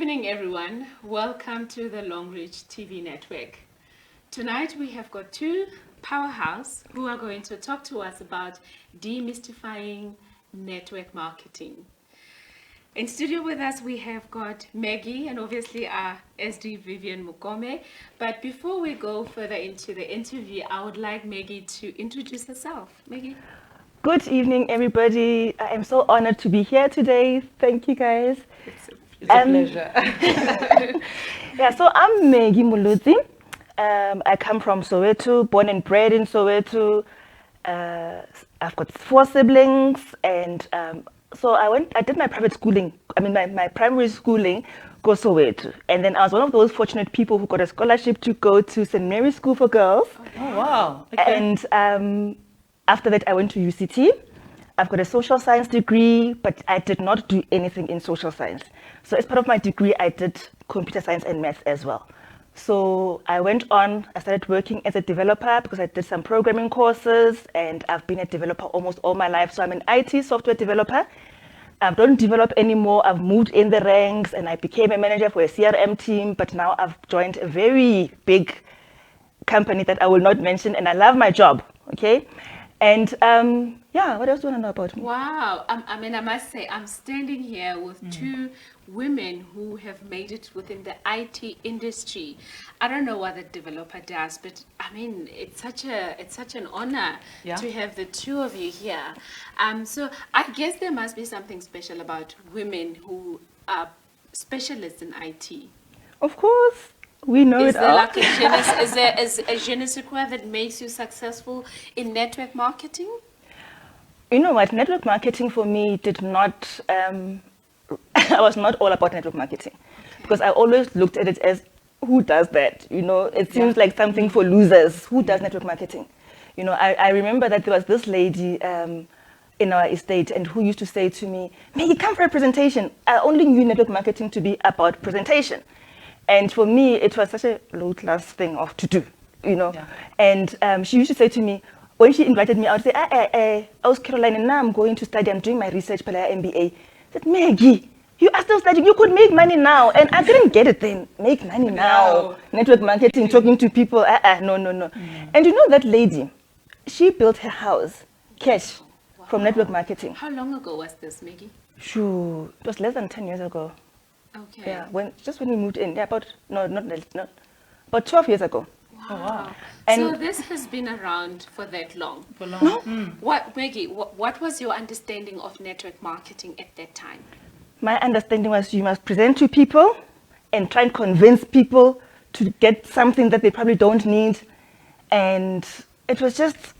evening, everyone. Welcome to the Longrich TV network. Tonight we have got two powerhouse who are going to talk to us about demystifying network marketing. In studio with us we have got Maggy and obviously our SD Vivian Mokome. But before we go further into the interview, I would like Maggy to introduce herself. Maggy. Good evening, everybody. I am so honored to be here today. Thank you, guys. It's a pleasure. Yeah, so I'm Maggy Muluzi. I come from Soweto, born and bred in Soweto. I've got 4 siblings, and so I did my private schooling. My primary schooling go Soweto, and then I was one of those fortunate people who got a scholarship to go to St. Mary's School for Girls. Oh wow! Okay. And after that, I went to UCT. I've got a social science degree, but I did not do anything in social science. So as part of my degree, I did computer science and maths as well. So I went on, I started working as a developer because I did some programming courses, and I've been a developer almost all my life. So I'm an IT software developer. I don't develop anymore. I've moved in the ranks and I became a manager for a CRM team, but now I've joined a very big company that I will not mention, and I love my job, okay? And yeah, what else do you want to know about me? Wow. I must say, I'm standing here with two women who have made it within the IT industry. I don't know what a developer does, but it's such an honor to have the two of you here. So I guess there must be something special about women who are specialists in IT. Of course. We know Is it there all. like is there a je ne sais quoi that makes you successful in network marketing? You know what? Network marketing for me did not, I was not all about network marketing, because I always looked at it as, who does that? You know, it seems like something for losers. Who does network marketing? You know, I remember that there was this lady in our estate and who used to say to me, Maggie, come for a presentation. I only knew network marketing to be about presentation. And for me, it was such a low-class thing to do, you know. Yeah. And she used to say to me, when she invited me, I would say, I was Caroline, and now I'm going to study. I'm doing my research for MBA. I said, Maggie, you are still studying. You could make money now. And I didn't get it then. Make money now. Network marketing, talking to people. No. And you know that lady, she built her house, cash, from network marketing. How long ago was this, Maggie? Shoo, it was less than 10 years ago. Okay. Yeah, just when we moved in. Yeah, about 12 years ago. Wow. Oh, wow. And so this has been around for that long. For long. No. What, Maggie? What was your understanding of network marketing at that time? My understanding was you must present to people and try and convince people to get something that they probably don't need. And it was just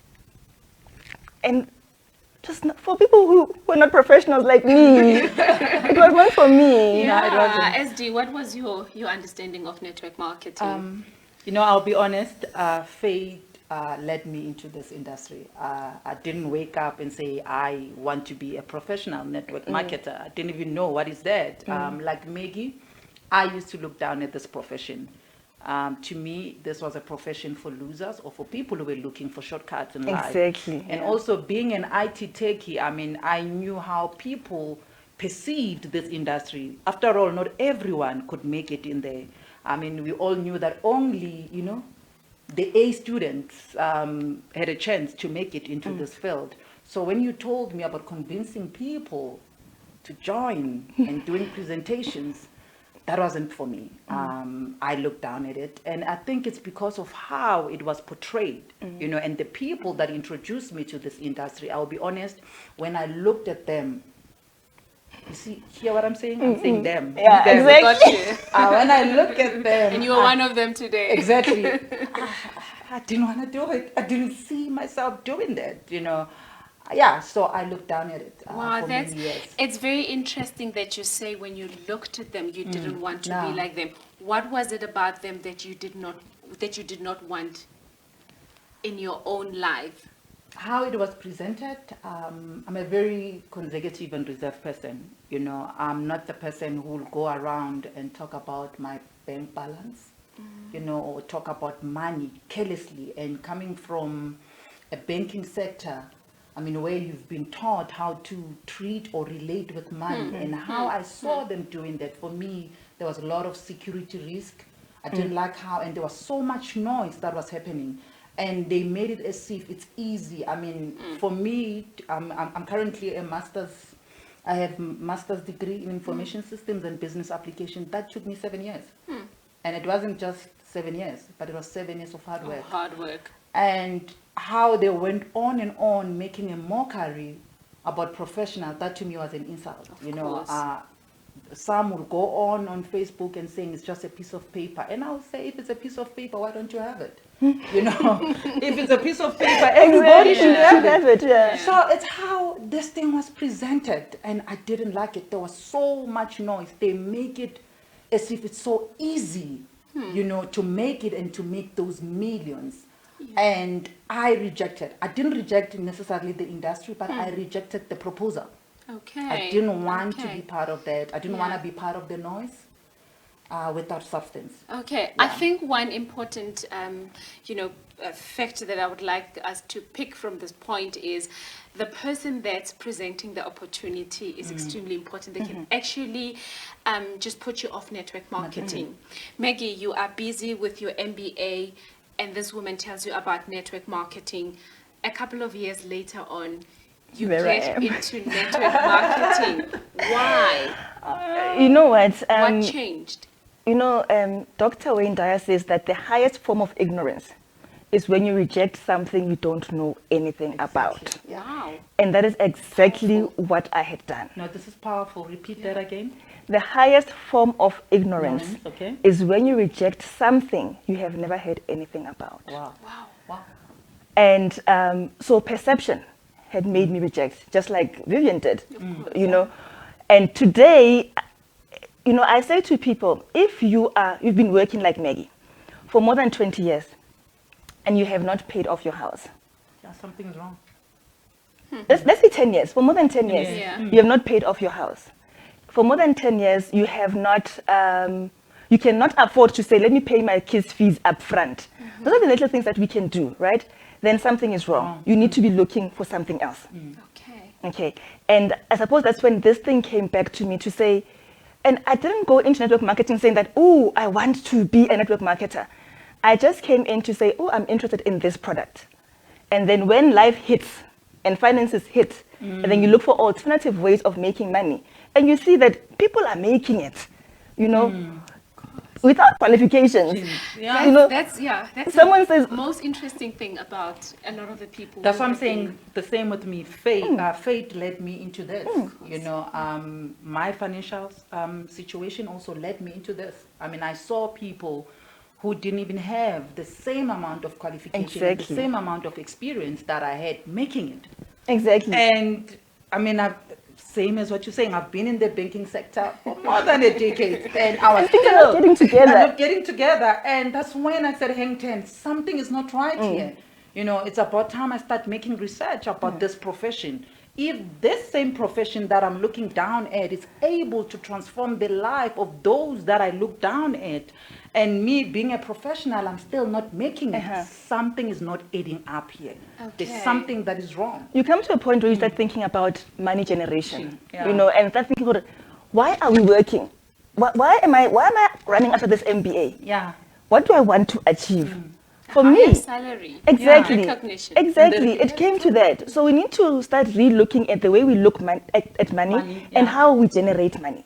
not for people who were not professionals like me. It was not for me. Yeah. it wasn't. SD, what was your understanding of network marketing? I'll be honest, fate led me into this industry. I didn't wake up and say, I want to be a professional network marketer. I didn't even know what is that. Like Maggie, I used to look down at this profession. To me, this was a profession for losers or for people who were looking for shortcuts in life. Exactly. And also being an IT techie, I knew how people perceived this industry. After all, not everyone could make it in there. We all knew that only, the A students had a chance to make it into this field. So when you told me about convincing people to join and doing presentations, that wasn't for me. I looked down at it, and I think it's because of how it was portrayed, and the people that introduced me to this industry. I'll be honest, when I looked at them, you hear what I'm saying? I'm saying them. Yeah, Them. exactly. When I look at them, And you were one of them today. Exactly. I didn't want to do it. I didn't see myself doing that, Yeah, so I looked down at it Wow, for many years. it's very interesting that you say when you looked at them, you didn't want to be No. like them. What was it about them that you did not want in your own life? How it was presented, I'm a very conservative and reserved person. I'm not the person who will go around and talk about my bank balance, or talk about money carelessly. And coming from a banking sector, I mean, where you've been taught how to treat or relate with money, and how I saw them doing that. For me, there was a lot of security risk. I didn't like how, and there was so much noise that was happening, and they made it as if it's easy. I mean, for me, I'm currently a master's. I have master's degree in information systems and business application. That took me 7 years, and it wasn't just 7 years, but it was 7 years of hard work. Hard work. And how they went on and on making a mockery about professionals, that to me was an insult. You know, some will go on Facebook and saying it's just a piece of paper, and I'll say, if it's a piece of paper, why don't you have it? You know, if it's a piece of paper, everybody should have it. Yeah. So it's how this thing was presented, and I didn't like it. There was so much noise. They make it as if it's so easy, you know, to make it and to make those millions. And I rejected. I didn't reject necessarily the industry, but I rejected the proposal. Okay. I didn't want to be part of that. I didn't want to be part of the noise without substance. Okay. I think one important, factor that I would like us to pick from this point is the person that's presenting the opportunity is extremely important. They can actually just put you off network marketing. Maggie, you are busy with your MBA, and this woman tells you about network marketing. A couple of years later on, you get into network marketing. Why? You know what? What changed? You know, Dr. Wayne Dyer says that the highest form of ignorance is when you reject something you don't know anything about. Wow. And that is exactly what I had done. No, this is powerful. Repeat that again. The highest form of ignorance Okay. is when you reject something you have never heard anything about. Wow. Wow. Wow. And so perception had made me reject, just like Vivian did, you know. And today, you know, I say to people, if you've been working like Maggie for more than 20 years and you have not paid off your house. Yeah, something is wrong. Let's say 10 years, for more than 10 years, Yeah. you have not paid off your house. For more than 10 years, you have not, you cannot afford to say, let me pay my kids' fees up front. Those are the little things that we can do, right? Then something is wrong. You need to be looking for something else. Okay. Okay. And I suppose that's when this thing came back to me to say, and I didn't go into network marketing saying that, oh, I want to be a network marketer. I just came in to say, oh, I'm interested in this product. And then when life hits and finances hit, and then you look for alternative ways of making money, and you see that people are making it, you know, without qualifications. Yeah. You know, That's someone says, the most interesting thing about a lot of the people. That's who what I'm have been- saying. The same with me. Fate led me into this. You know, my financial situation also led me into this. I mean, I saw people who didn't even have the same amount of qualification, Exactly. the same amount of experience that I had making it. exactly. And I mean, same as what you're saying, I've been in the banking sector for more than a decade, and I was things are not getting together. not getting together. And that's when I said, hang ten, something is not right here. You know, it's about time I start making research about this profession. If this same profession that I'm looking down at is able to transform the life of those that I look down at, and me being a professional, I'm still not making it, something is not adding up here. There's Okay. something that is wrong. You come to a point where you start thinking about money generation, Yeah. you know, and start thinking about, why are we working? Why am I running after this MBA? Yeah. What do I want to achieve? For Higher me, salary. exactly, Recognition. exactly. It came to that. So we need to start re-looking at the way we look at money, Money, and yeah. how we generate money.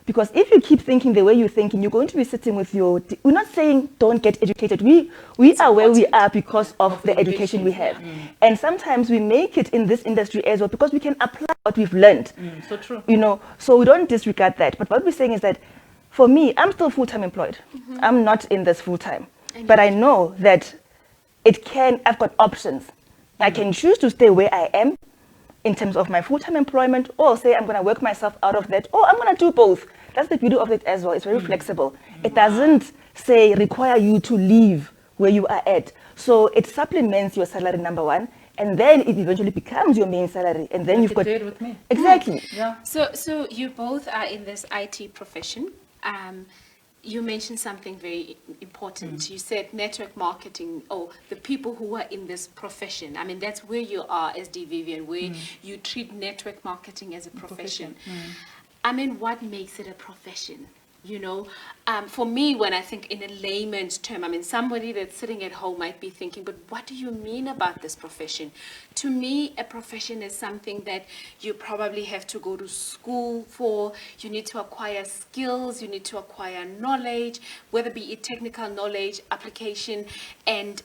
Because if you keep thinking the way you're thinking, you're going to be sitting with your... We're not saying don't get educated. We are where we are because of the education we have. And sometimes we make it in this industry as well because we can apply what we've learned. So true. You know, so we don't disregard that. But what we're saying is that for me, I'm still full-time employed. I'm not in this full-time. But I know that I've got options. I can choose to stay where I am in terms of my full-time employment, or say I'm going to work myself out of that, or I'm going to do both. That's the beauty of it as well. It's very flexible. It doesn't say require you to leave where you are at. So it supplements your salary, number one, and then it eventually becomes your main salary. And then you've got... It did with me. Exactly. Yeah. So you both are in this IT profession. you mentioned something very important. You said network marketing, or the people who are in this profession. I mean, that's where you are as D. Vivian, where you treat network marketing as a profession. I mean, what makes it a profession? You know, for me, when I think in a layman's term, I mean, somebody that's sitting at home might be thinking, but what do you mean about this profession? To me, a profession is something that you probably have to go to school for. You need to acquire skills, you need to acquire knowledge, whether be it technical knowledge, application, and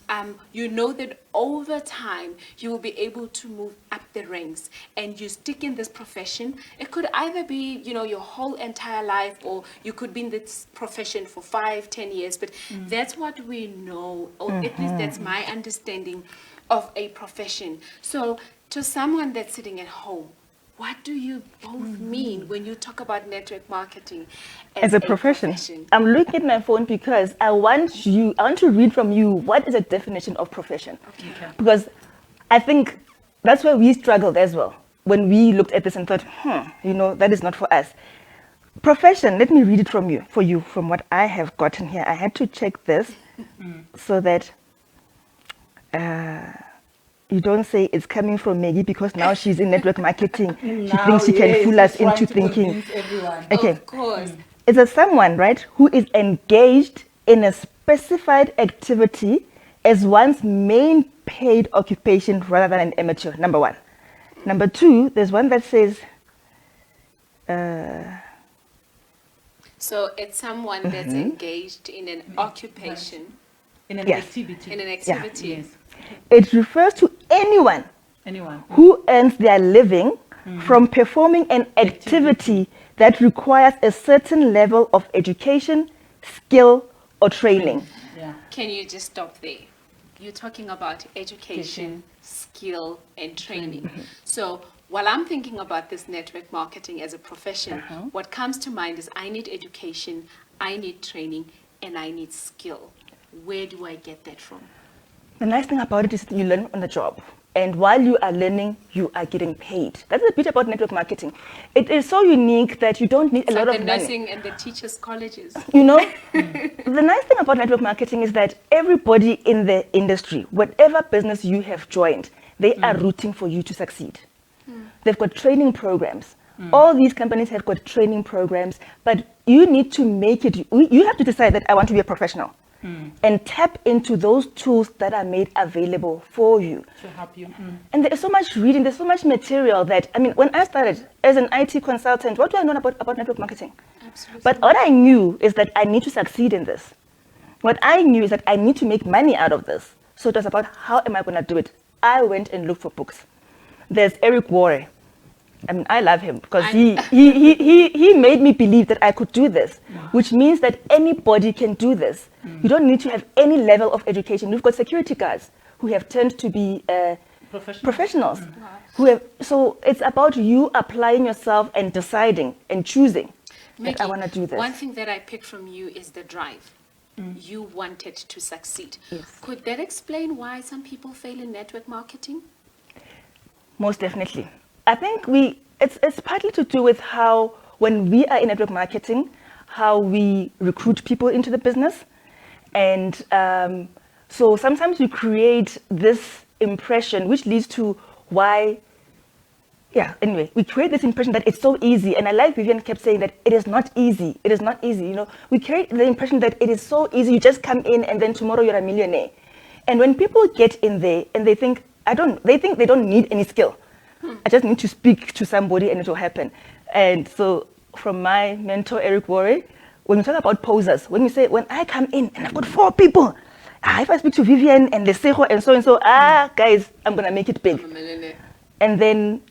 you know that over time you will be able to move up the ranks and you stick in this profession. It could either be, you know, your whole entire life, or you could be in this profession for 5-10 years, but that's what we know, or at least that's my understanding of a profession. So to someone that's sitting at home, what do you both mean when you talk about network marketing as a profession? I'm looking at my phone because I want to read from you what is a definition of profession. Okay. Because I think that's where we struggled as well when we looked at this and thought, you know, that is not for us. Profession, let me read it for you from what I have gotten here. I had to check this so that you don't say it's coming from Maggy, because now she's in network marketing. She thinks she can fool us into thinking. Okay. Of course. It's a someone, right, who is engaged in a specified activity as one's main paid occupation rather than an amateur, number one. Number two, there's one that says... So it's someone that's engaged in an occupation. In an Yes. activity. In an activity. Yes. It refers to anyone Anyone. who earns their living from performing an activity that requires a certain level of education, skill, or training. Yeah. Can you just stop there? You're talking about education, skill, and training. So while I'm thinking about this network marketing as a profession, what comes to mind is I need education, I need training, and I need skill. Where do I get that from? The nice thing about it is you learn on the job. And while you are learning, you are getting paid. That's a bit about network marketing. It is so unique that you don't need a lot Like of the money. nursing and the teachers' colleges. You know, the nice thing about network marketing is that everybody in the industry, whatever business you have joined, they are rooting for you to succeed. They've got training programs. All these companies have got training programs, but you need to make it, you have to decide that I want to be a professional and tap into those tools that are made available for you. To help you. And there is so much reading, there's so much material that, I mean, when I started as an IT consultant, what do I know about network marketing? Absolutely. But what I knew is that I need to succeed in this. What I knew is that I need to make money out of this. So it was about how am I going to do it? I went and looked for books. There's Eric Worre. I mean, I love him because he made me believe that I could do this, which means that anybody can do this. You don't need to have any level of education. We've got security guards who have turned to be professionals. So it's about you applying yourself and deciding and choosing that I want to do this. One thing that I picked from you is the drive. You wanted to succeed. Yes. Could that explain why some people fail in network marketing? Most definitely. I think it's partly to do with how, when we are in network marketing, how we recruit people into the business. And so sometimes we create this impression, which leads to why, anyway, we create this impression that it's so easy. And I like Vivian kept saying that it is not easy. It is not easy. You know, we create the impression that it is so easy. You just come in and then tomorrow you're a millionaire. And when people get in there and they think they don't need any skill. I just need to speak to somebody and it will happen. And so from my mentor, Eric Worre, when you talk about posers, when you say, when I come in and I've got 4 people, if I speak to Vivian and Lesego and so, guys, I'm going to make it big. And then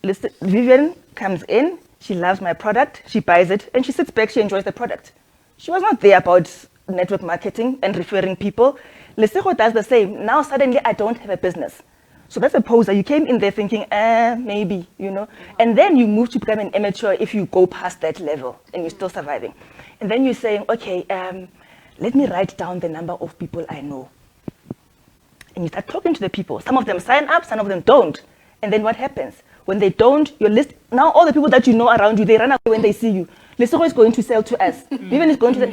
Vivian comes in, she loves my product, she buys it, and she sits back, she enjoys the product. She was not there about network marketing and referring people. Lesego does the same. Now suddenly I don't have a business. So that's a poser. You came in there thinking, maybe, you know. And then you move to become an amateur if you go past that level and you're still surviving. And then you're saying, okay, let me write down the number of people I know. And you start talking to the people. Some of them sign up, some of them don't. And then what happens? When they don't, your list, now all the people that you know around you, they run away when they see you. Lesego is going to sell to us. Vivian is going to,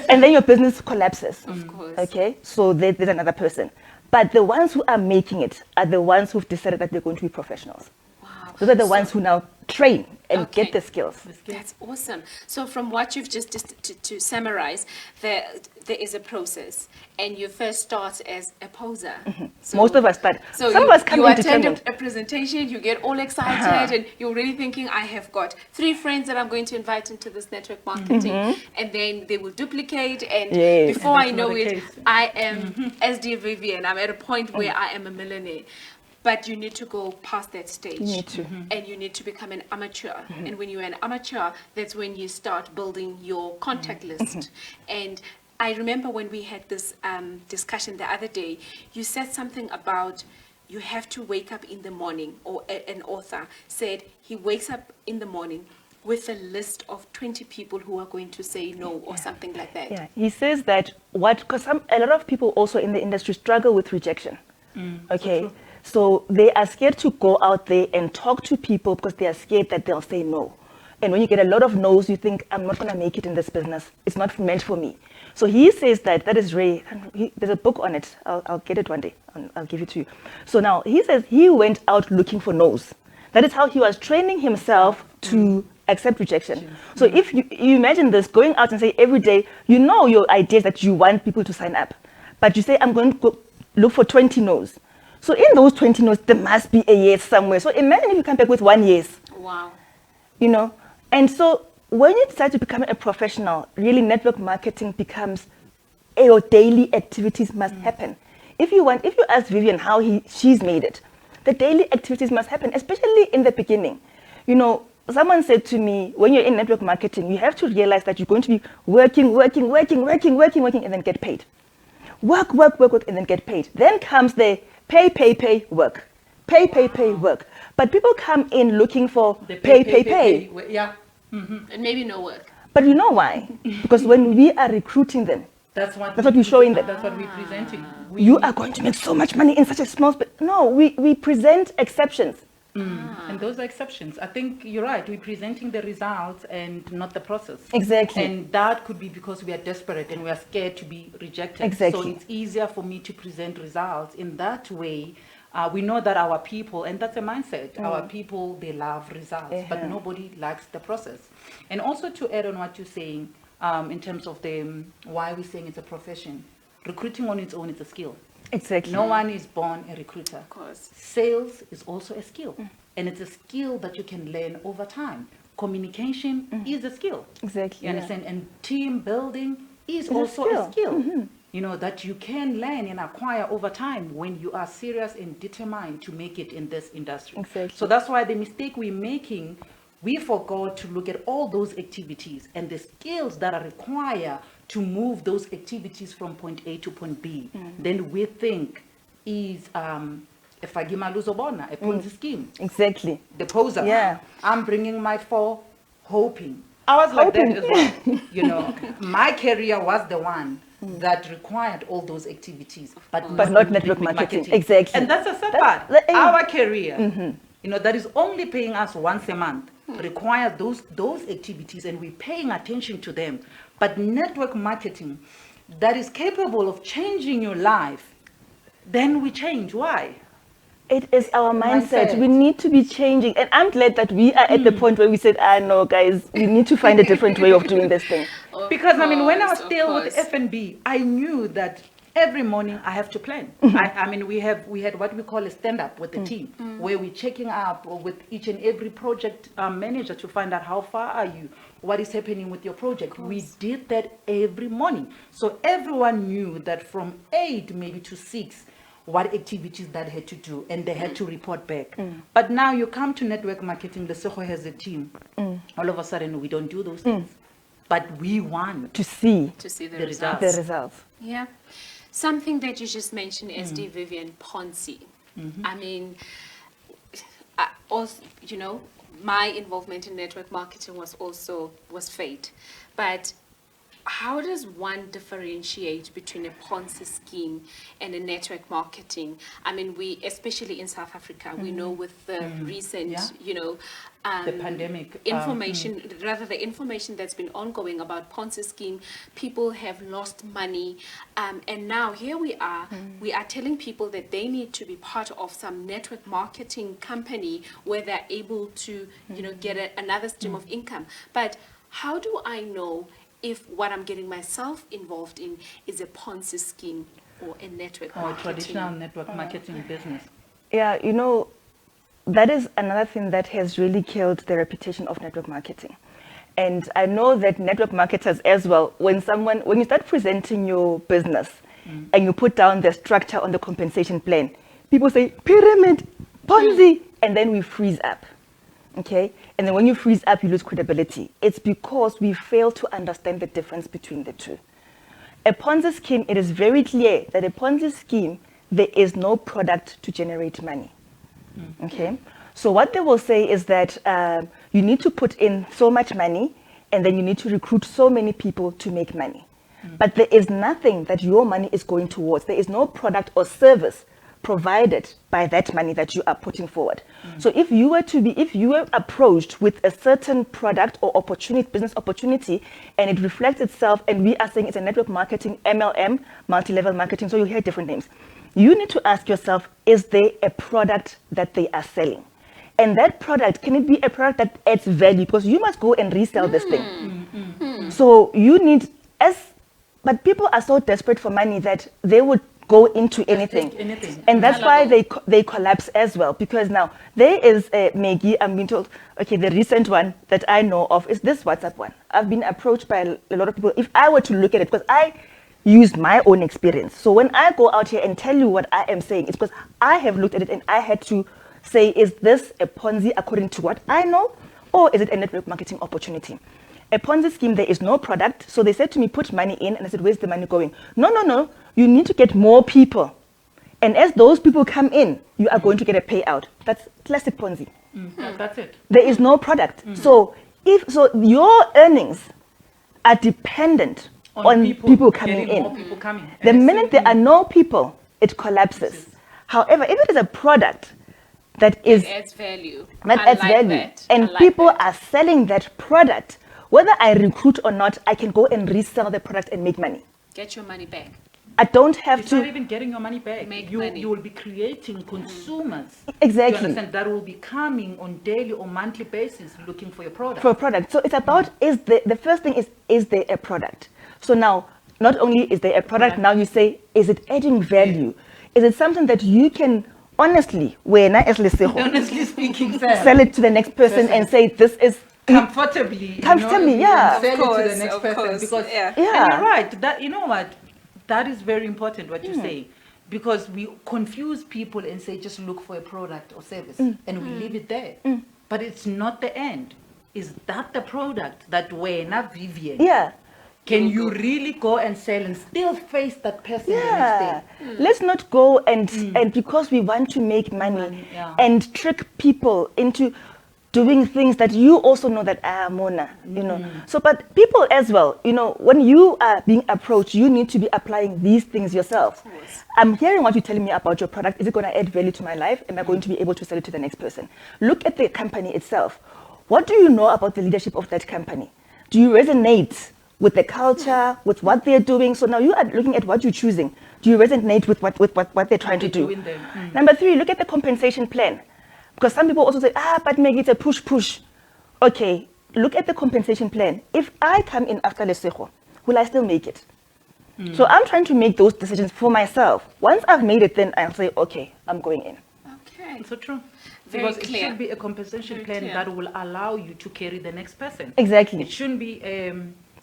and then your business collapses. Of course. Okay, so there's another person. But the ones who are making it are the ones who've decided that they're going to be professionals. Wow. Those are the ones who now train and get the skills. That's awesome. So from what you've just to summarize, there is a process, and you first start as a poser. So, Most of us start. So Some you, of us come you in attend determined. a presentation, you get all excited, and you're already thinking, I have got 3 friends that I'm going to invite into this network marketing, and then they will duplicate, and Yes. before And I that's know not the it, case. I am SD Vivian. I'm at a point where I am a millionaire. But you need to go past that stage. You need to. And you need to become an amateur. And when you're an amateur, that's when you start building your contact list. And I remember when we had this discussion the other day, you said something about you have to wake up in the morning, or an author said he wakes up in the morning with a list of 20 people who are going to say no, or something like that. Yeah, he says that because a lot of people also in the industry struggle with rejection. Okay, so they are scared to go out there and talk to people because they are scared that they'll say no. And when you get a lot of no's, you think, I'm not going to make it in this business. It's not meant for me. So he says that is Ray. There's a book on it. I'll get it one day. I'll give it to you. So now he says he went out looking for no's. That is how he was training himself to accept rejection. So if you imagine this, going out and say every day, you know your ideas that you want people to sign up, but you say, I'm going to go look for 20 no's. So in those 20 no's, there must be a yes somewhere. So imagine if you come back with 1 yes. Wow. You know, and so when you decide to become a professional, really network marketing becomes your daily activities must happen. If you ask Vivian how she's made it, the daily activities must happen, especially in the beginning. You know, someone said to me, when you're in network marketing, you have to realize that you're going to be working, and then get paid. Work, and then get paid. Then comes the pay, work. Pay, work. But people come in looking for The pay. Yeah. And maybe no work. But you know why? Because when we are recruiting them, That's what we're showing them. That's what we're presenting. You are going to make so much money in such a small space. No, we present exceptions. And those are exceptions. I think you're right. We're presenting the results and not the process. Exactly. And that could be because we are desperate and we are scared to be rejected. Exactly. So it's easier for me to present results in that way. We know that our people, and that's a mindset, our people, they love results, but nobody likes the process. And also to add on what you're saying, in terms of why we're saying it's a profession, recruiting on its own is a skill. Exactly. No one is born a recruiter. Of course. Sales is also a skill, and it's a skill that you can learn over time. Communication is a skill. Exactly. You understand? And team building is It's a also skill. a skill. You know, that you can learn and acquire over time when you are serious and determined to make it in this industry. Exactly. So that's why the mistake we're making, we forgot to look at all those activities and the skills that are required to move those activities from point A to point B. Then we think is a Fagima Luzobona, a Ponzi scheme. Exactly. The poser. Yeah. I'm bringing my 4, hoping. I was like that as well. You know, my career was the one that required all those activities, but not network marketing. Exactly. And that's a sad That's part. the- Our career, you know, that is only paying us once a month, requires those activities, and we're paying attention to them. But network marketing, that is capable of changing your life, then we change. Why? It is our mindset. Mindset. We need to be changing. And I'm glad that we are at the point where we said, no, guys, we need to find a different way of doing this thing. Because I mean, when I was Of still with course. F&B, I knew that every morning I have to plan. I mean, we had what we call a stand-up with the team, where we're checking up with each and every project manager to find out how far are you, what is happening with your project. We did that every morning, so everyone knew that from 8 maybe to 6. What activities that had to do, and they had to report back. But now you come to network marketing, Lesego has a team. All of a sudden, we don't do those things. But we want To see the the results. the results. Yeah. Something that you just mentioned, SD Vivian, Ponzi. I mean, also, you know, my involvement in network marketing was fate. But how does one differentiate between a Ponzi scheme and a network marketing? I mean, we, especially in South Africa, we know with the recent, the pandemic information, rather the information that's been ongoing about Ponzi scheme, people have lost money, and now here we are telling people that they need to be part of some network marketing company where they're able to, get another stream of income. But how do I know if what I'm getting myself involved in is a Ponzi scheme or a network or marketing? traditional network marketing business? Yeah, that is another thing that has really killed the reputation of network marketing. And I know that network marketers as well, when you start presenting your business and you put down the structure on the compensation plan, people say, pyramid, Ponzi, and then we freeze up. Okay? And then when you freeze up, you lose credibility. It's because we fail to understand the difference between the two. A Ponzi scheme, it is very clear that a Ponzi scheme, there is no product to generate money. Okay? So what they will say is that you need to put in so much money and then you need to recruit so many people to make money. But there is nothing that your money is going towards. There is no product or service provided by that money that you are putting forward. So if you were approached with a certain product or business opportunity, and it reflects itself, and we are saying it's a network marketing, MLM, multi-level marketing, so you hear different names. You need to ask yourself, is there a product that they are selling? And that product, can it be a product that adds value? Because you must go and resell this thing. So you need, but people are so desperate for money that they would go into anything. And that's why they collapse as well. Because now there is a Maggy, I'm being told, okay, the recent one that I know of is this WhatsApp one. I've been approached by a lot of people. If I were to look at it, because I used my own experience. So when I go out here and tell you what I am saying, it's because I have looked at it and I had to say, is this a Ponzi according to what I know, or is it a network marketing opportunity? A Ponzi scheme, there is no product. So they said to me, put money in, and I said, where's the money going? No, you need to get more people. And as those people come in, you are going to get a payout. That's classic Ponzi. That's it. There is no product. So your earnings are dependent on people coming in. More people coming. The minute there are no people, it collapses. However, if it is a product that adds value, and people are selling that product, whether I recruit or not, I can go and resell the product and make money. Get your money back. I don't have it's to. It's not even getting your money back. You will be creating consumers. Exactly. You understand? That will be coming on daily or monthly basis looking for your product. For a product. So it's about, the first thing is there a product? So now, not only is there a product, now you say, is it adding value? Is it something that you can honestly, honestly speaking, sell it to the next person and say, this is comfortably, yeah. Sell it to the next person because and you're right. That that is very important what you say, because we confuse people and say just look for a product or service and we leave it there. But it's not the end. Is that the product that not Vivian? Yeah. Can you really go and sell and still face that person the next day? Let's not go and because we want to make money and trick people into doing things that you also know that Mona, So, but people as well, when you are being approached, you need to be applying these things yourself. I'm hearing what you're telling me about your product. Is it going to add value to my life? Am I going to be able to sell it to the next person? Look at the company itself. What do you know about the leadership of that company? Do you resonate with the culture, with what they're doing? So now you are looking at what you're choosing. Do you resonate with what they're trying to do? Number 3, look at the compensation plan. Because some people also say, but Maggy, it's a push. Okay, look at the compensation plan. If I come in after Lesego, will I still make it? So I'm trying to make those decisions for myself. Once I've made it, then I'll say, okay, I'm going in. Okay. So true. Very because clear. It should be a compensation plan that will allow you to carry the next person. Exactly. It shouldn't be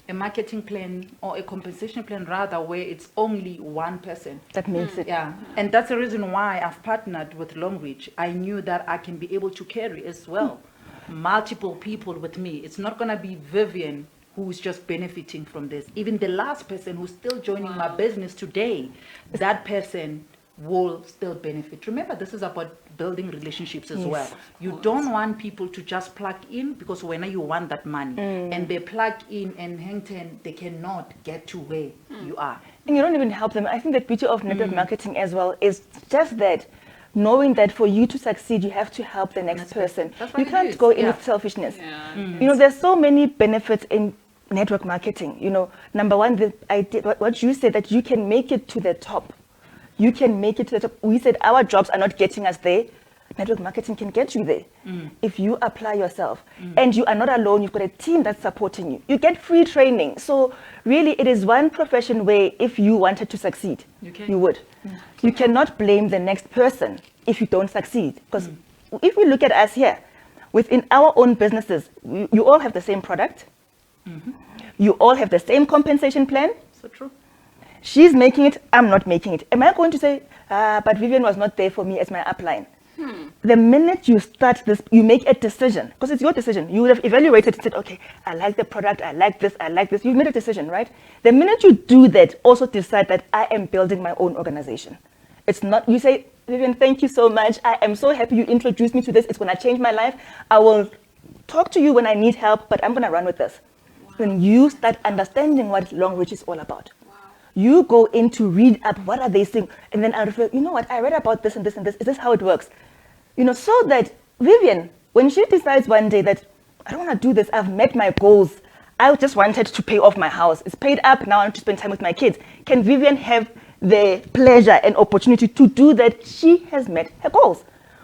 a marketing plan or a compensation plan, rather, where it's only one person that makes it. Yeah. And that's the reason why I've partnered with Longrich. I knew that I can be able to carry as well multiple people with me. It's not going to be Vivian who's just benefiting from this. Even the last person who's still joining my business today, that person will still benefit. Remember, this is about building relationships as Yes. well. You don't want people to just plug in, because when you want that money and they plug in and hang ten, they cannot get to where you are. And you don't even help them. I think the beauty of network marketing as well is just that, knowing that for you to succeed, you have to help the next person. That's what You it can't is, go in yeah. with selfishness. Yeah. You know, there's so many benefits in network marketing. You know, number one, what you said, that you can make it to the top. You can make it to the top. We said our jobs are not getting us there. Network marketing can get you there if you apply yourself. And you are not alone. You've got a team that's supporting you. You get free training. So really, it is one profession where if you wanted to succeed, you would. You cannot blame the next person if you don't succeed. Because if we look at us here, within our own businesses, you all have the same product. You all have the same compensation plan. So true. She's making it, I'm not making it. Am I going to say, but Vivian was not there for me as my upline? The minute you start this, you make a decision, because it's your decision. You would have evaluated and said, okay, I like the product, I like this, I like this. You've made a decision, right? The minute you do that, also decide that I am building my own organization. It's not, you say, Vivian, thank you so much. I am so happy you introduced me to this. It's going to change my life. I will talk to you when I need help, but I'm going to run with this. When you start understanding what Longrich is all about. You go in to read up, what are they saying? And then I refer, you know what, I read about this and this and this. Is this how it works? You know, so that Vivian, when she decides one day that I don't want to do this, I've met my goals. I just wanted to pay off my house. It's paid up, now I want to spend time with my kids. Can Vivian have the pleasure and opportunity to do that? She has met her goals.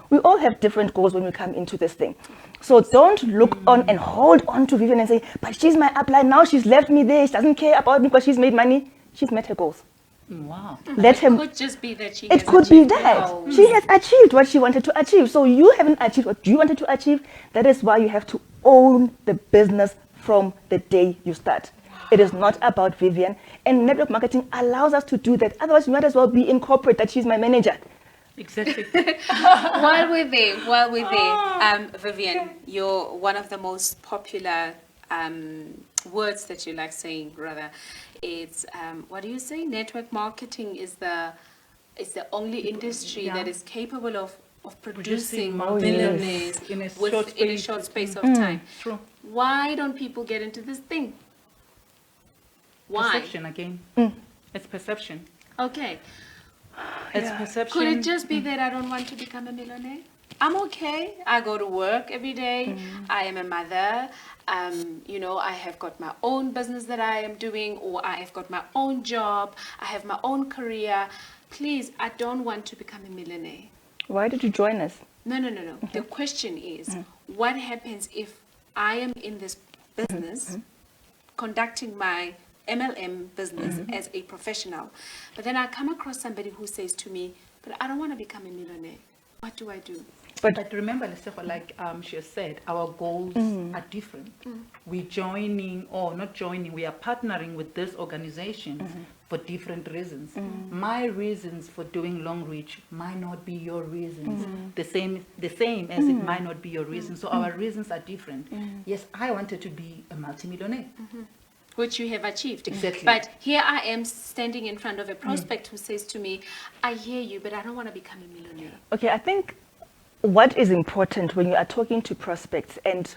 We all have different goals when we come into this thing. So don't look on and hold on to Vivian and say, but she's my upline, now she's left me there, she doesn't care about me because she's made money. She's met her goals. Wow. Let him. It could just be that she It has could be achieved her that. goals. She has achieved what she wanted to achieve. So you haven't achieved what you wanted to achieve. That is why you have to own the business from the day you start. It is not about Vivian. And network marketing allows us to do that. Otherwise, you might as well be in corporate that she's my manager. Exactly. While we're there, Vivian, you're one of the most popular words that you like saying, rather. It's what do you say? Network marketing is the only industry that is capable of producing millionaires in a in a short space of time. True. Why don't people get into this thing? Why? Perception again. It's perception. Okay. It's perception. Could it just be that I don't want to become a millionaire? I'm okay. I go to work every day. I am a mother. You know, I have got my own business that I am doing, or I have got my own job. I have my own career. Please, I don't want to become a millionaire. Why did you join us? No. The question is, what happens if I am in this business, conducting my MLM business as a professional, but then I come across somebody who says to me, but I don't want to become a millionaire. What do I do? But remember, Lesego, like she has said, our goals are different. We're joining, or not joining, we are partnering with this organization for different reasons. My reasons for doing Longrich might not be your reasons. The same as it might not be your reasons. So our reasons are different. Yes, I wanted to be a multimillionaire. Which you have achieved. Exactly. But here I am standing in front of a prospect who says to me, I hear you, but I don't want to become a millionaire. Okay, I think what is important when you are talking to prospects, and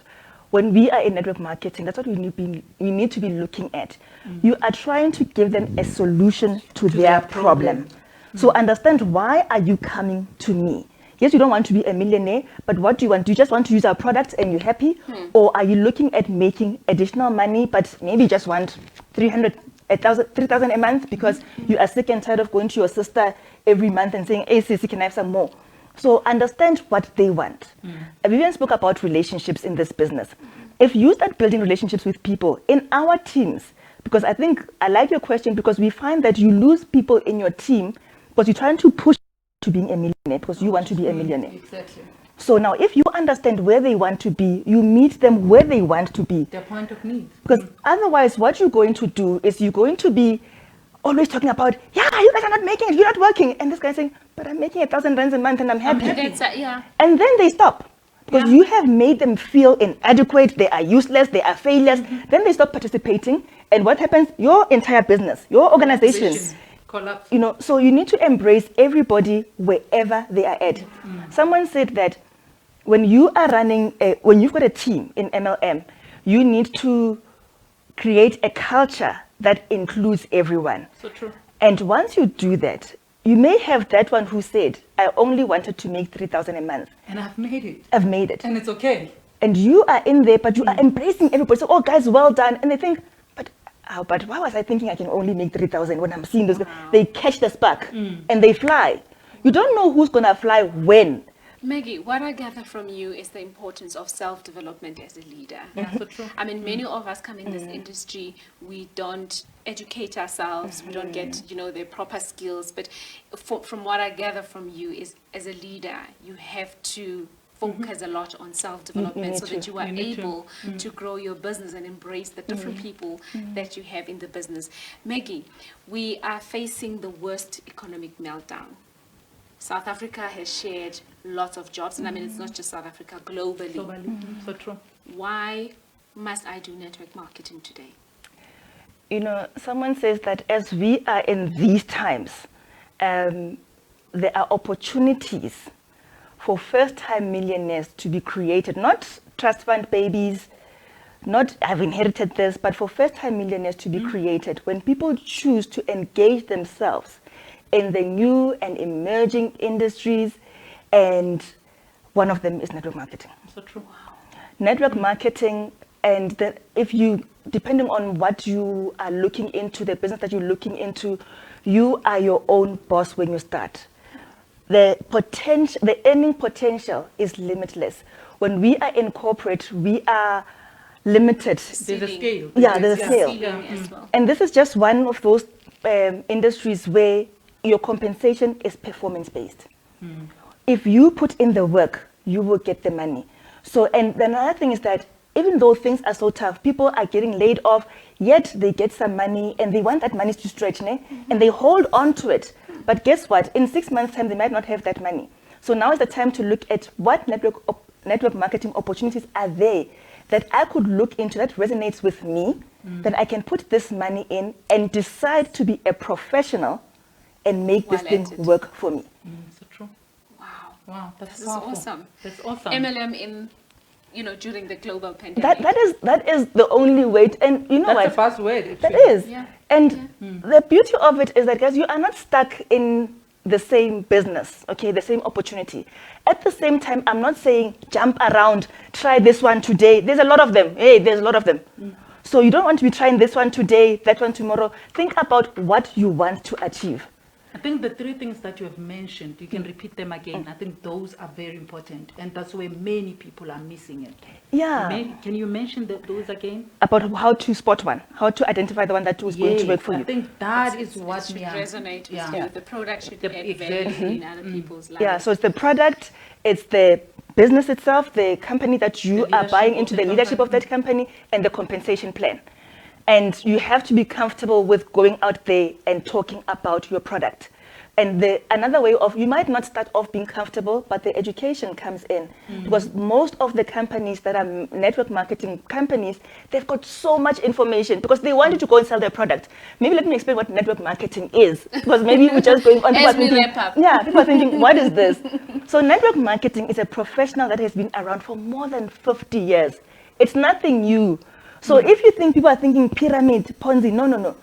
when we are in network marketing, that's what we need to be looking at. You are trying to give them a solution to their problem. So understand, why are you coming to me? Yes, you don't want to be a millionaire, but what do you want? Do you just want to use our products and you're happy? Or are you looking at making additional money, but maybe just want 3,000 a month because you are sick and tired of going to your sister every month and saying, hey, Sissy, can I have some more? So understand what they want. Vivian spoke about relationships in this business. If you start building relationships with people in our teams, because I think I like your question, because we find that you lose people in your team because you're trying to push to being a millionaire because you want to be a millionaire. Exactly. So now if you understand where they want to be, you meet them where they want to be. Their point of need. Because otherwise what you're going to do is you're going to be always talking about, yeah, you guys are not making it, you're not working. And this guy saying, but I'm making 1,000 rands a month and I'm happy. And then they stop. Because you have made them feel inadequate, they are useless, they are failures. Then they stop participating. And what happens? Your entire business, your organization collapse. You know, so you need to embrace everybody wherever they are at. Someone said that when you are running, when you've got a team in MLM, you need to create a culture that includes everyone. So true. And once you do that, you may have that one who said, I only wanted to make 3,000 a month. And I've made it. I've made it. And it's okay. And you are in there, but you are embracing everybody. So, oh, guys, well done. And they think, but why was I thinking I can only make 3,000 when I'm seeing those guys? They catch the spark and they fly. You don't know who's going to fly when. Maggie, what I gather from you is the importance of self-development as a leader. Yeah, so true. I mean, many of us come in this industry, we don't educate ourselves, we don't get, the proper skills. But from what I gather from you is, as a leader, you have to focus a lot on self-development so that you are able to grow your business and embrace the different people that you have in the business. Maggie, we are facing the worst economic meltdown. South Africa has shared lots of jobs, and I mean, it's not just South Africa, globally. So true. Why must I do network marketing today? You know, someone says that as we are in these times, there are opportunities for first-time millionaires to be created, not trust fund babies, not I've inherited this, but for first-time millionaires to be created when people choose to engage themselves in the new and emerging industries, and one of them is network marketing. So true. Network marketing, and if you, depending on what you are looking into, the business that you're looking into, you are your own boss when you start. The earning potential is limitless. When we are in corporate, we are limited. There's a scale. Yeah, there's a scale. As well. And this is just one of those industries where your compensation is performance-based. If you put in the work, you will get the money. So, and another thing is that even though things are so tough, people are getting laid off, yet they get some money and they want that money to stretch, and they hold on to it. But guess what? In 6 months' time, they might not have that money. So now is the time to look at what network marketing opportunities are there that I could look into that resonates with me, that I can put this money in and decide to be a professional and make this thing work for me. So true. Wow, That's powerful. Awesome. That's awesome. MLM in, during the global pandemic. That is the only way. And you know That's what? the first word. That is. Yeah. And the beauty of it is that, guys, you are not stuck in the same business, okay, the same opportunity. At the same time, I'm not saying jump around, try this one today. There's a lot of them. Hey, there's a lot of them. So you don't want to be trying this one today, that one tomorrow. Think about what you want to achieve. I think the three things that you have mentioned, you can repeat them again. I think those are very important, and that's where many people are missing it. Yeah. Can you mention those again? About how to spot one, how to identify the one that was going to work for you. I think that is what should resonate with you. The product should add exactly. value in other people's lives. Yeah, so it's the product, it's the business itself, the company that you are buying into, the leadership of that company, and the compensation plan. And you have to be comfortable with going out there and talking about your product. And another way of, you might not start off being comfortable, but the education comes in. Because most of the companies that are network marketing companies, they've got so much information because they want you to go and sell their product. Maybe let me explain what network marketing is. Because maybe we're just going on. As we wrap up. Yeah, people are thinking, what is this? So network marketing is a professional that has been around for more than 50 years. It's nothing new. So if you think people are thinking pyramid, Ponzi, no.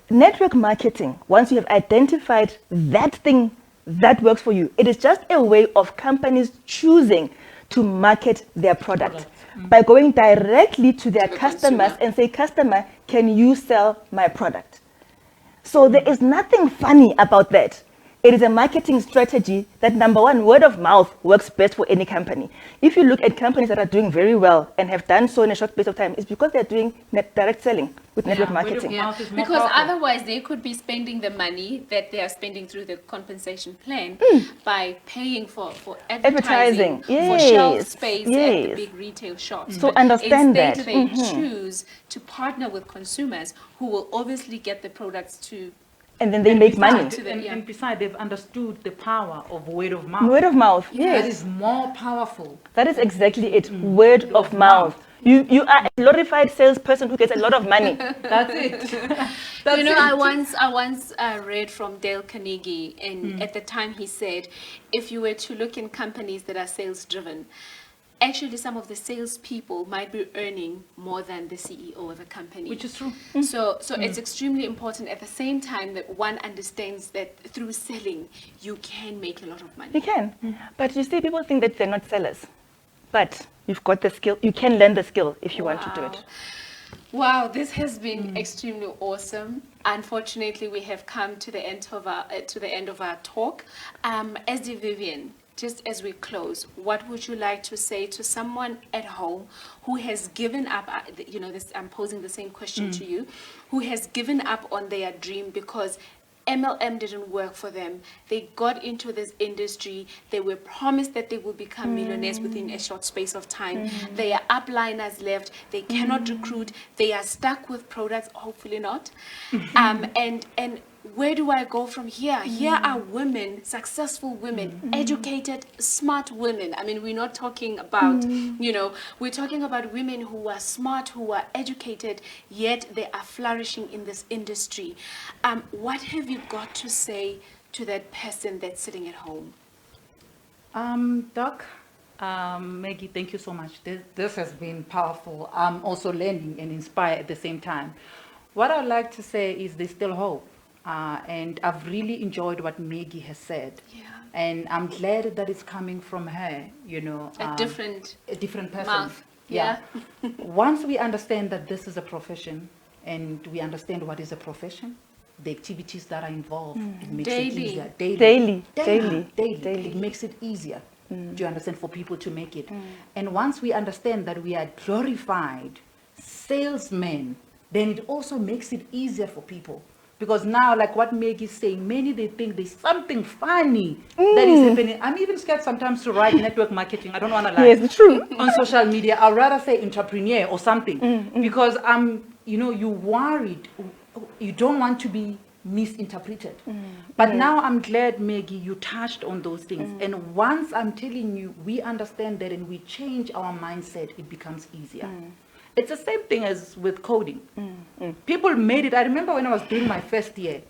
Network marketing, once you have identified that thing that works for you, it is just a way of companies choosing to market their product by going directly to their customers and say, customer, can you sell my product? So there is nothing funny about that. It is a marketing strategy that, number one, word of mouth works best for any company. If you look at companies that are doing very well and have done so in a short space of time, it's because they're doing direct selling with network marketing. Because otherwise they could be spending the money that they are spending through the compensation plan by paying for advertising, for shelf space at the big retail shops. So understand that. Instead they choose to partner with consumers who will obviously get the products to. And then they make money. And besides, they've understood the power of word of mouth. Word of mouth, yes. That is more powerful. That is exactly it, word of mouth. You are a glorified salesperson who gets a lot of money. That's it. That's You know, it. I once read from Dale Carnegie, and at the time he said, if you were to look in companies that are sales driven, actually some of the salespeople might be earning more than the CEO of a company. Which is true. So it's extremely important at the same time that one understands that through selling, you can make a lot of money. You can. But you see, people think that they're not sellers. But you've got the skill. You can learn the skill if you want to do it. Wow, this has been extremely awesome. Unfortunately, we have come to the end of our talk. SD Vivian, just as we close, what would you like to say to someone at home who has given up? I'm posing the same question to you, who has given up on their dream because MLM didn't work for them. They got into this industry. They were promised that they will become millionaires within a short space of time. Their upliners left. They cannot recruit. They are stuck with products, hopefully not. And where do I go from here? Here are women, successful women, educated, smart women. I mean, we're not talking about, we're talking about women who are smart, who are educated, yet they are flourishing in this industry. What have you got to say to that person that's sitting at home? Doc, Maggie, thank you so much. This has been powerful. I'm also learning and inspired at the same time. What I'd like to say is there's still hope. And I've really enjoyed what Maggie has said. Yeah. And I'm glad that it's coming from her, A different person. mouth. Yeah. Once we understand that this is a profession and we understand what is a profession, the activities that are involved, it makes it easier. Daily. It makes it easier. Do you understand? For people to make it. And once we understand that we are glorified salesmen, then it also makes it easier for people. Because now, like what Maggie is saying, many they think there's something funny that is happening. I'm even scared sometimes to write network marketing. I don't want to lie. Yes, true. On social media, I'd rather say entrepreneur or something. Because you worried. You don't want to be misinterpreted. But now I'm glad, Maggie, you touched on those things. And once I'm telling you, we understand that and we change our mindset, it becomes easier. It's the same thing as with coding. People made it. I remember when I was doing my first year,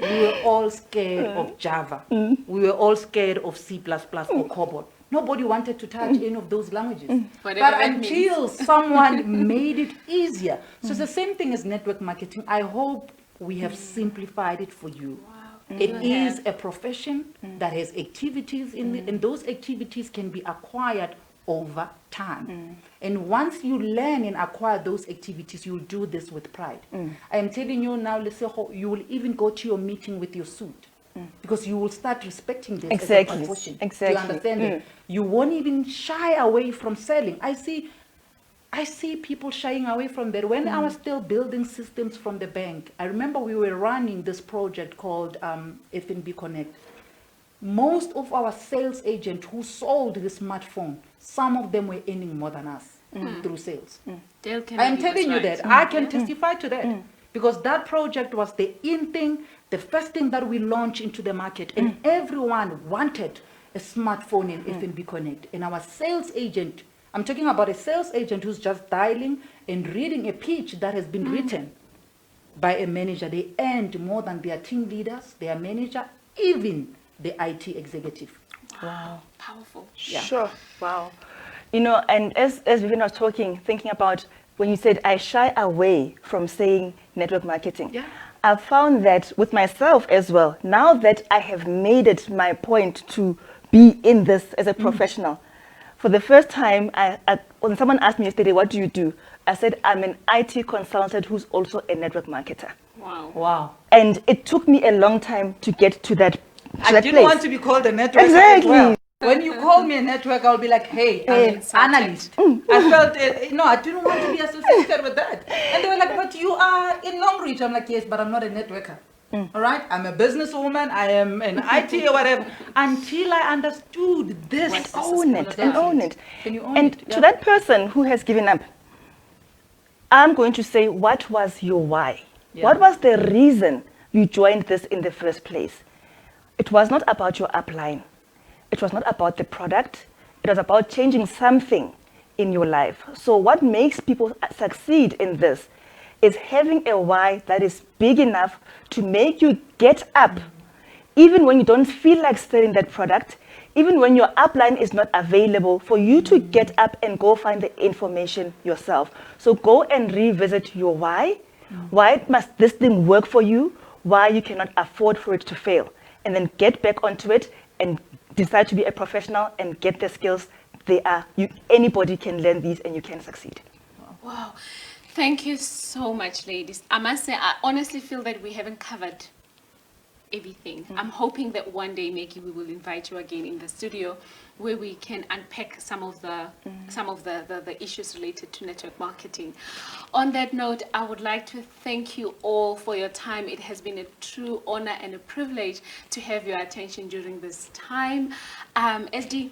we were all scared of Java. We were all scared of C++ or COBOL. Nobody wanted to touch any of those languages. But until someone made it easier. So it's the same thing as network marketing. I hope we have simplified it for you. Wow. It is a profession that has activities in it, and those activities can be acquired over time. And once you learn and acquire those activities, you'll do this with pride. I am telling you now, Lesego, you will even go to your meeting with your suit. Because you will start respecting this as a profession. Do you understand it? You won't even shy away from selling. I see people shying away from that. When I was still building systems from the bank, I remember we were running this project called FNB Connect. Most of our sales agents who sold the smartphone, some of them were earning more than us through sales. I'm telling you that. I can testify to that. Because that project was the in thing, the first thing that we launched into the market. And everyone wanted a smartphone in FNB Connect. And our sales agent, I'm talking about a sales agent who's just dialing and reading a pitch that has been written by a manager. They earned more than their team leaders, their manager, even the IT executive. Wow. Powerful. Yeah. Sure. Wow. And as Vivian was talking, thinking about when you said I shy away from saying network marketing, I found that with myself as well, now that I have made it my point to be in this as a professional, for the first time, when someone asked me yesterday, what do you do? I said, I'm an IT consultant who's also a network marketer. Wow. And it took me a long time to get to that I didn't want to be called a networker as well. When you call me a network, I'll be like, hey, I'm an analyst. I felt, I didn't want to be associated with that. And they were like, but you are in Longrich. I'm like, yes, but I'm not a networker. All right? I'm a businesswoman. I am an IT or whatever. Until I understood this. Own it. Can you own it? And to that person who has given up, I'm going to say, what was your why? What was the reason you joined this in the first place? It was not about your upline. It was not about the product. It was about changing something in your life. So what makes people succeed in this is having a why that is big enough to make you get up, even when you don't feel like selling that product, even when your upline is not available, for you to get up and go find the information yourself. So go and revisit your why. Why must this thing work for you? Why you cannot afford for it to fail? And then get back onto it and decide to be a professional and get the skills. Anybody can learn these and you can succeed. Wow. Thank you so much, ladies. I must say, I honestly feel that we haven't covered everything. I'm hoping that one day, Maggy, we will invite you again in the studio where we can unpack some of the issues related to network marketing. On that note, I would like to thank you all for your time. It has been a true honor and a privilege to have your attention during this time. SD?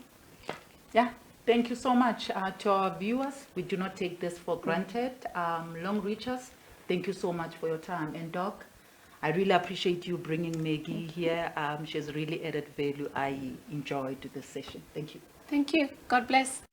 Yeah, thank you so much to our viewers. We do not take this for granted. Longrichers, thank you so much for your time. And Doc, I really appreciate you bringing Maggy here. She has really added value. I enjoyed this session. Thank you. Thank you. God bless.